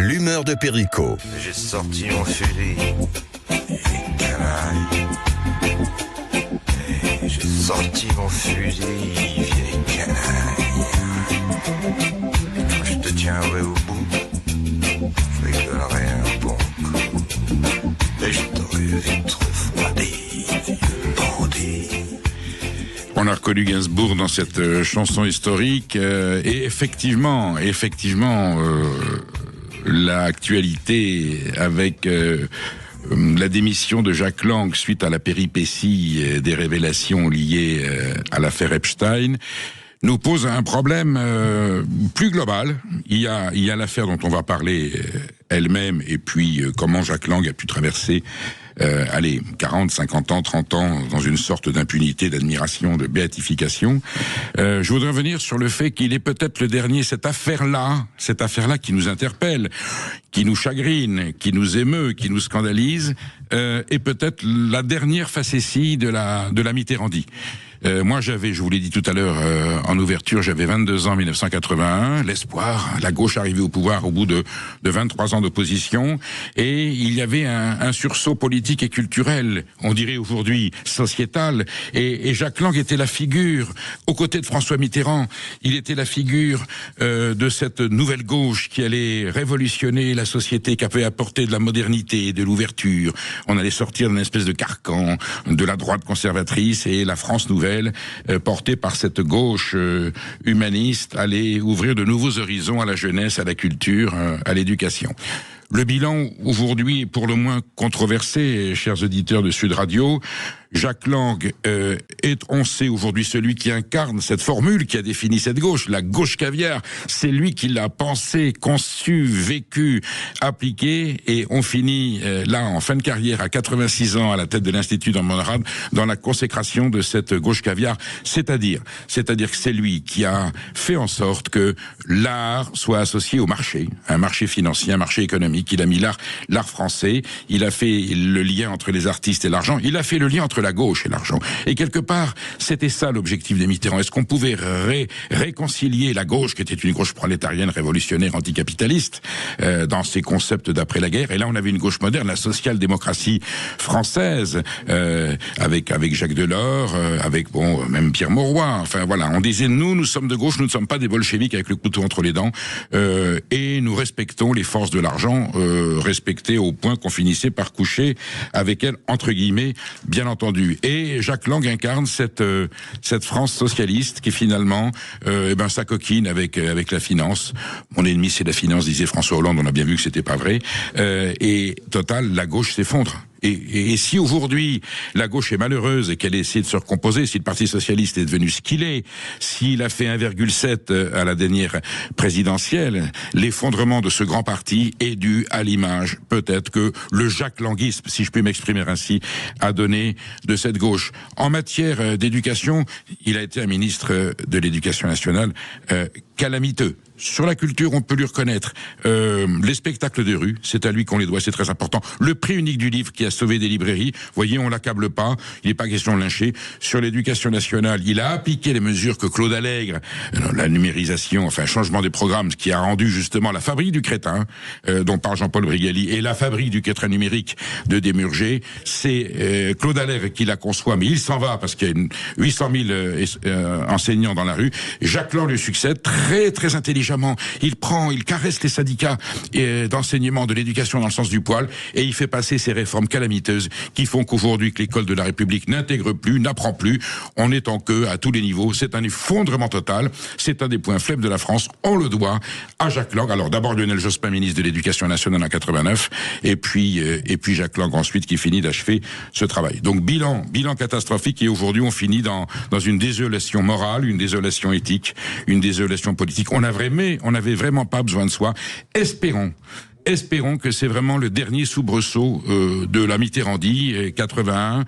L'humeur de Perico. J'ai sorti mon fusil, et canaille. J'ai sorti mon fusil, vieille canaille. Et quand je te tiendrai au bout, je rigolerai un bon coup. Et je t'aurai vite refroidi, vieux bandit. On a reconnu Gainsbourg dans cette chanson historique et effectivement, l'actualité avec la démission de Jack Lang suite à la péripétie des révélations liées à l'affaire Epstein nous pose un problème plus global. Il y a l'affaire dont on va parler elle-même et puis comment Jack Lang a pu traverser 40, 50 ans, 30 ans dans une sorte d'impunité, d'admiration, de béatification. Je voudrais revenir sur le fait qu'il est peut-être le dernier, cette affaire-là qui nous interpelle, qui nous chagrine, qui nous émeut, qui nous scandalise, est peut-être la dernière facétie de la Mitterrandie. Moi, je vous l'ai dit tout à l'heure en ouverture, j'avais 22 ans en 1981, l'espoir, la gauche arrivée au pouvoir au bout de 23 ans d'opposition, et il y avait un sursaut politique et culturel, on dirait aujourd'hui sociétal, et Jack Lang était la figure, aux côtés de François Mitterrand, il était la figure de cette nouvelle gauche qui allait révolutionner la société, qui avait apporté de la modernité, de l'ouverture. On allait sortir d'une espèce de carcan de la droite conservatrice, et la France nouvelle, portée par cette gauche humaniste, allait ouvrir de nouveaux horizons à la jeunesse, à la culture, à l'éducation. Le bilan aujourd'hui est pour le moins controversé, chers auditeurs de Sud Radio. Jack Lang est, on sait aujourd'hui, celui qui incarne cette formule qui a défini cette gauche, la gauche caviar. C'est lui qui l'a pensé, conçu, vécu, appliqué, et on finit là en fin de carrière à 86 ans à la tête de l'Institut dans Monrad dans la consécration de cette gauche caviar. C'est-à-dire que c'est lui qui a fait en sorte que l'art soit associé au marché, un marché financier, un marché économique. Il a mis l'art français, il a fait le lien entre les artistes et l'argent, il a fait le lien entre la gauche et l'argent. Et quelque part, c'était ça l'objectif des Mitterrand. Est-ce qu'on pouvait réconcilier la gauche, qui était une gauche prolétarienne, révolutionnaire, anticapitaliste, dans ses concepts d'après la guerre, et là on avait une gauche moderne, la social-démocratie française, avec Jacques Delors, avec même Pierre Mauroy. Enfin voilà, on disait nous sommes de gauche, nous ne sommes pas des bolcheviks avec le couteau entre les dents, et nous respectons les forces de l'argent, respectées au point qu'on finissait par coucher avec elles, entre guillemets, bien entendu. Et Jack Lang incarne cette France socialiste qui finalement s'acoquine avec la finance. Mon ennemi c'est la finance, disait François Hollande, on a bien vu que c'était pas vrai. Et total, la gauche s'effondre. Et si aujourd'hui la gauche est malheureuse et qu'elle essaie de se recomposer, si le Parti socialiste est devenu ce qu'il est, s'il a fait 1,7 à la dernière présidentielle, l'effondrement de ce grand parti est dû à l'image, peut-être, que le Jack Languisme, si je puis m'exprimer ainsi, a donné de cette gauche. En matière d'éducation, il a été un ministre de l'Éducation nationale calamiteux. Sur la culture, on peut lui reconnaître les spectacles de rue, c'est à lui qu'on les doit, c'est très important. Le prix unique du livre qui a sauvé des librairies, voyez, on l'accable pas, il n'est pas question de lyncher. Sur l'éducation nationale, il a appliqué les mesures que Claude Allègre, la numérisation, enfin changement des programmes, ce qui a rendu justement la fabrique du crétin, dont parle Jean-Paul Brigali, et la fabrique du crétin numérique de Desmurger. C'est Claude Allègre qui la conçoit, mais il s'en va parce qu'il y a 800 000 enseignants dans la rue. Jacques Lang lui succède, très très intelligent. Il caresse les syndicats d'enseignement de l'éducation dans le sens du poil, et il fait passer ces réformes calamiteuses qui font qu'aujourd'hui que l'école de la République n'intègre plus, n'apprend plus. On est en queue à tous les niveaux. C'est un effondrement total. C'est un des points faibles de la France. On le doit à Jack Lang. Alors d'abord Lionel Jospin, ministre de l'Éducation nationale en 89, et puis Jack Lang ensuite qui finit d'achever ce travail. Donc bilan catastrophique, et aujourd'hui on finit dans une désolation morale, une désolation éthique, une désolation politique. On n'avait vraiment pas besoin de soi. Espérons que c'est vraiment le dernier soubresaut de la Mitterrandie, 81,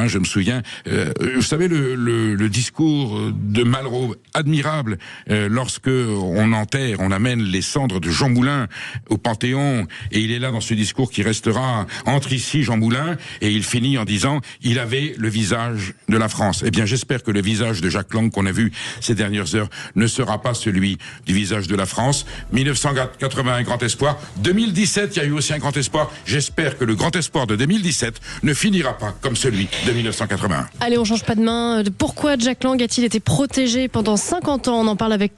je me souviens. Vous savez, le discours de Malraux, admirable, lorsque on amène les cendres de Jean Moulin au Panthéon, et il est là dans ce discours qui restera entre ici Jean Moulin, et il finit en disant il avait le visage de la France. Eh bien, j'espère que le visage de Jack Lang qu'on a vu ces dernières heures ne sera pas celui du visage de la France. 1981, grand espoir. 2017, il y a eu aussi un grand espoir. J'espère que le grand espoir de 2017 ne finira pas comme celui de 1981. Allez, on change pas de main. Pourquoi Jack Lang a-t-il été protégé pendant 50 ans? On en parle avec